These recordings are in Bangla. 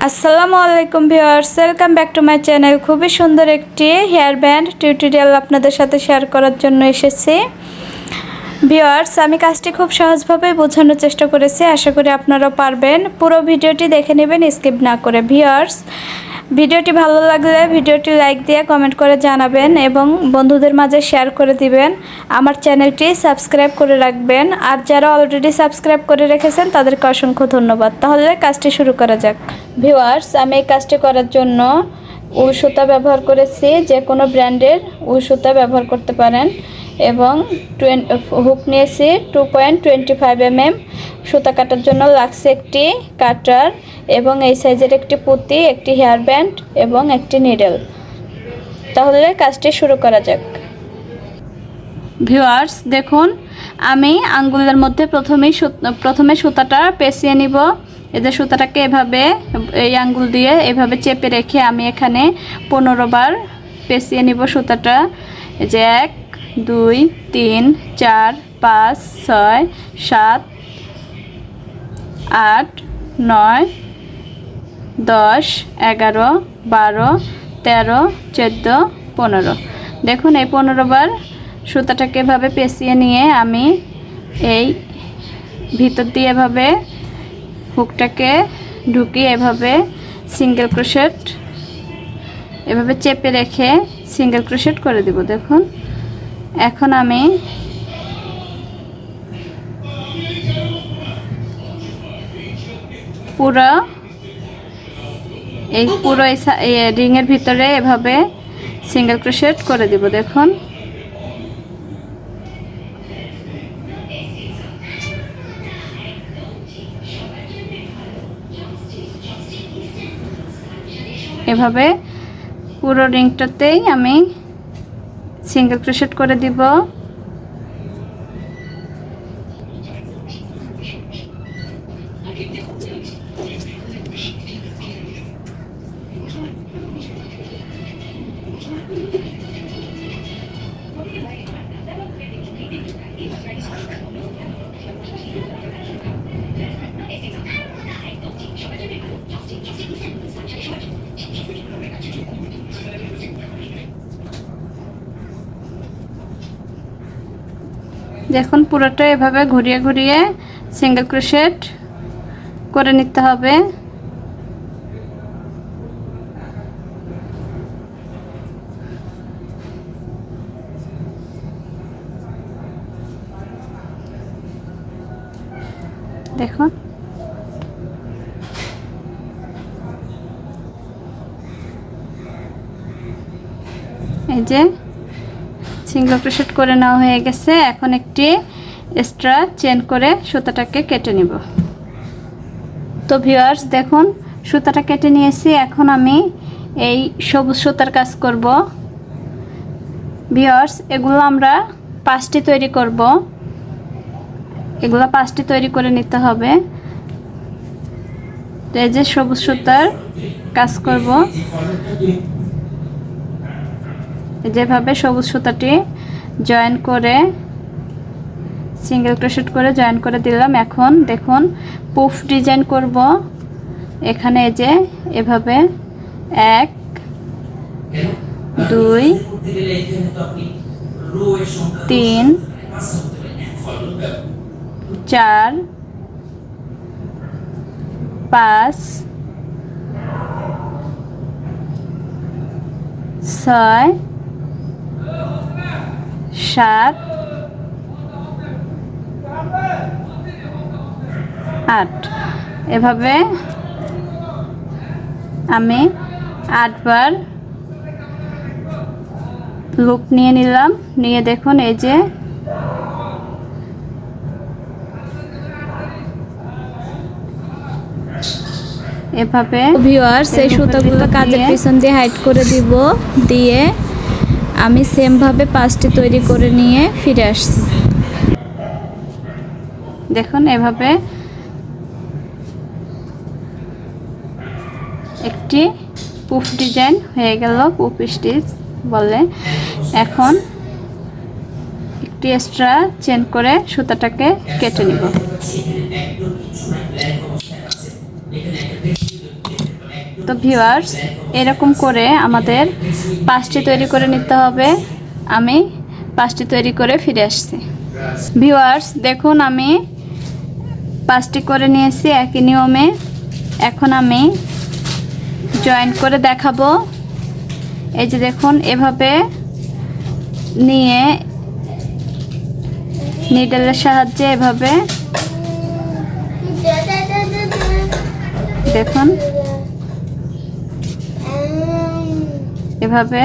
আসসালামু আলাইকুম viewers, welcome back to my channel. খুবই সুন্দর একটি হেয়ার ব্যান্ড টিউটোরিয়াল আপনাদের সাথে শেয়ার করার জন্য এসেছি। ভিউয়ার্স, আমি কাজটি খুব সহজভাবে বোঝানোর চেষ্টা করেছি, আশা করি আপনারাও পারবেন। পুরো ভিডিওটি দেখে নেবেন স্কিপ না করে। ভিউয়ার্স, ভিডিওটি ভালো লাগলে ভিডিওটি লাইক দিয়ে কমেন্ট করে জানাবেন এবং বন্ধুদের মাঝে শেয়ার করে দিবেন। আমার চ্যানেলটি সাবস্ক্রাইব করে রাখবেন, আর যারা অলরেডি সাবস্ক্রাইব করে রেখেছেন তাদেরকে অসংখ্য ধন্যবাদ। তাহলে কাজটি শুরু করা যাক। ভিউয়ার্স, আমি এই কাজটি করার জন্য উল সুতা ব্যবহার করেছি। যে কোনো ব্র্যান্ডের উল সুতা ব্যবহার করতে পারেন এবং হুক নিয়েছি 2.25 mm। সুতা কাটার জন্য লাগছে একটি কাটার এবং এই সাইজের একটি পুঁতি, একটি হেয়ার ব্যান্ড এবং একটি নিডল। তাহলে কাজটি শুরু করা যাক। ভিউয়ার্স, দেখুন আমি আঙ্গুলের মধ্যে প্রথমে সুতাটা পেঁচিয়ে নিব। এই যে সুতাটাকে এভাবে এই আঙ্গুল দিয়ে এভাবে চেপে রেখে আমি এখানে 15 বার পেঁচিয়ে নিব সুতাটা। এই যে 1 2 3 4 5 6 7 8 9 10 11 12 13 14 15। দেখুন এই 15 বার সুতাটাকে এভাবে পেঁচিয়ে নিয়ে আমি এই ভিতর দিয়ে এভাবে হুকটাকে ঢুকিয়ে এভাবে সিঙ্গেল ক্রোশেট এভাবে চেপে রেখে সিঙ্গেল ক্রোশেট করে দেব। দেখুন এখন আমি পুরো এই রিংয়ের ভিতরে এভাবে সিঙ্গেল ক্রোশেট করে দেব। দেখুন এভাবে পুরো রিংটাতেই আমি সিঙ্গেল ক্রোশেট করে দিব। দেখুন পুরোটা এভাবে ঘুরিয়ে ঘুরিয়ে সিঙ্গেল ক্রোশেট করে নিতে হবে। দেখুন এই যে সিঙ্গেল ক্রোশেট করে নেওয়া হয়ে গেছে। এখন একটি এক্সট্রা চেন করে সুতাটাকে কেটে নিব। তো ভিউয়ার্স, দেখুন সুতাটা কেটে নিয়েছি। এখন আমি এই সবুজ সুতার কাজ করব। ভিউয়ার্স, এগুলো আমরা 5টি তৈরি করব। এগুলো 5টি তৈরি করে নিতে হবে। তো এই যে সবুজ সুতার কাজ করব। যেভাবে সবুজ সুতাটি জয়েন করে সিঙ্গেল ক্রোশেট করে জয়েন করে দিলাম। এখন দেখুন পুফ ডিজাইন করব। এখানে এই যে এভাবে 1 2 3 4 5 6 7 8 এভাবে আমি 8 বার লুপ নিয়ে নিলাম। নিয়ে দেখুন এই যে এভাবে ভিউয়ার্স, এই সুতাগুলো কাজের পিছন দিয়ে হাইড করে দিব। দিয়ে আমি সেমভাবে 5টি তৈরি করে নিয়ে ফিরে আসছি। দেখুন এভাবে একটি পুফ ডিজাইন হয়ে গেল, পুফ স্টিচ বলে। এখন একটি এক্সট্রা চেন করে সুতাটাকে কেটে নিব। তো ভিউয়ার্স, এরকম করে আমাদের 5টি তৈরি করে নিতে হবে। আমি 5টি তৈরি করে ফিরে আসছি। ভিউয়ার্স দেখুন, আমি 5টি করে নিয়েছি একই নিয়মে। এখন আমি জয়েন করে দেখাবো। এই যে দেখুন, এভাবে নিয়ে নিডলের সাহায্যে এভাবে দেখুন, এভাবে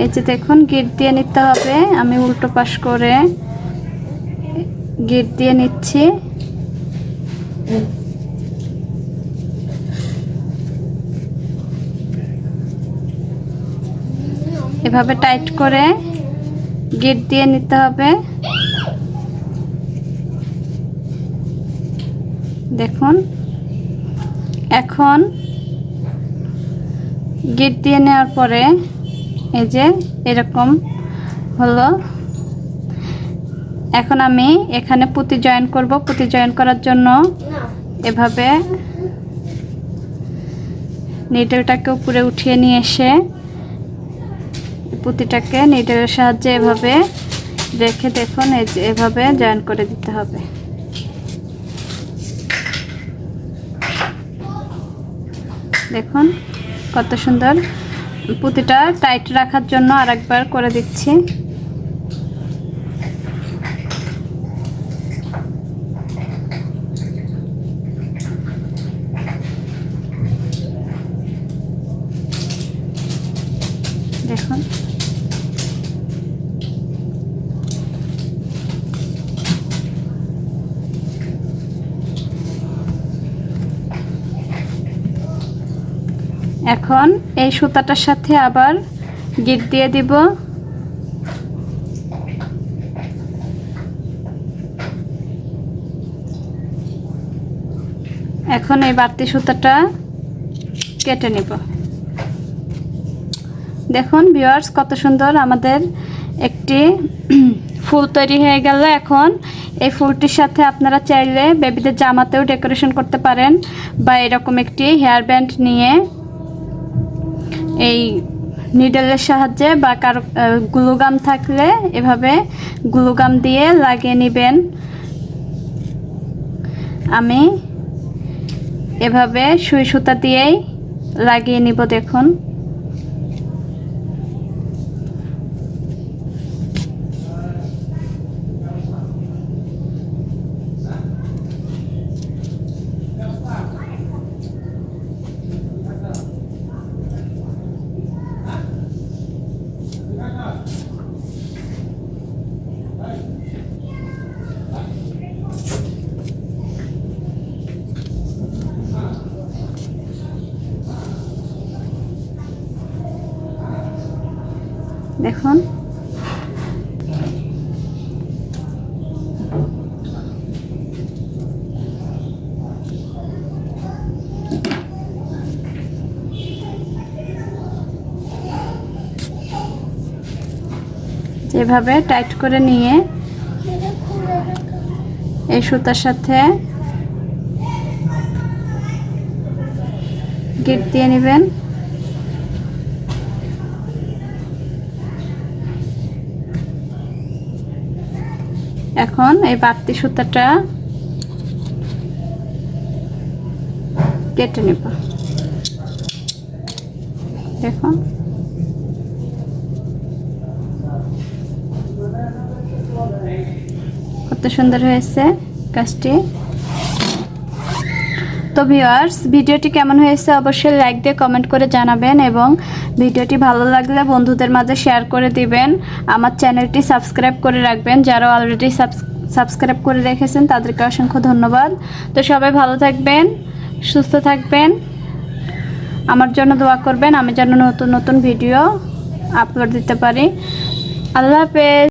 এই যে দেখুন, গিট দিয়ে নিতে হবে। আমি উল্টো পাশ করে গিট দিয়ে নিচ্ছি। এভাবে টাইট করে গিট দিয়ে নিতে হবে। দেখুন, এখন গিট দিয়ে নেওয়ার পরে এই যে এরকম হলো। এখন আমি এখানে পুঁতি জয়েন করব। পুঁতি জয়েন করার জন্য এভাবে নিডলটাকে উপরে উঠিয়ে নিয়ে এসে পুঁতিটাকে নিডলের সাহায্যে এভাবে রেখে দেখুন, এই যে এভাবে জয়েন করে দিতে হবে। দেখুন কত সুন্দর। পুঁতিটা টাইট রাখার জন্য আরেকবার করে দিচ্ছি। দেখুন, এখন এই সুতাটার সাথে আবার গিট দিয়ে দিব। এখন এই বাড়তি সুতাটা কেটে নিব। দেখুন ভিউয়ার্স, কত সুন্দর আমাদের একটি ফুল তৈরি হয়ে গেল। এখন এই ফুলটির সাথে আপনারা চাইলে বেবিদের জামাতেও ডেকোরেশন করতে পারেন, বা এরকম একটি হেয়ার ব্যান্ড নিয়ে এই নিডলের সাহায্যে বা কারো গ্লুগাম থাকলে এভাবে গ্লুগাম দিয়ে লাগিয়ে নেবেন। আমি এভাবে সুই সুতা দিয়েই লাগিয়ে নিব। দেখুন, দেখুন যেভাবে টাইট করে নিয়ে এই সুতার সাথে গিট দিয়ে নেবেন। এখন এই বাড়তি সুতাটা কেটে নেব। দেখুন কত সুন্দর হয়েছে কাজটি। তো ভিউয়ার্স, ভিডিওটি কেমন হয়েছে অবশ্যই লাইক দিয়ে কমেন্ট করে জানাবেন, এবং ভিডিওটি ভালো লাগলে বন্ধুদের মাঝে শেয়ার করে দিবেন। আমার চ্যানেলটি সাবস্ক্রাইব করে রাখবেন। যারা অলরেডি সাবস্ক্রাইব করে রেখেছেন তাদেরকে অসংখ্য ধন্যবাদ। তো সবাই ভালো থাকবেন, সুস্থ থাকবেন, আমার জন্য দোয়া করবেন, আমি যেন নতুন নতুন ভিডিও আপলোড দিতে পারি। আল্লাহ হাফেজ।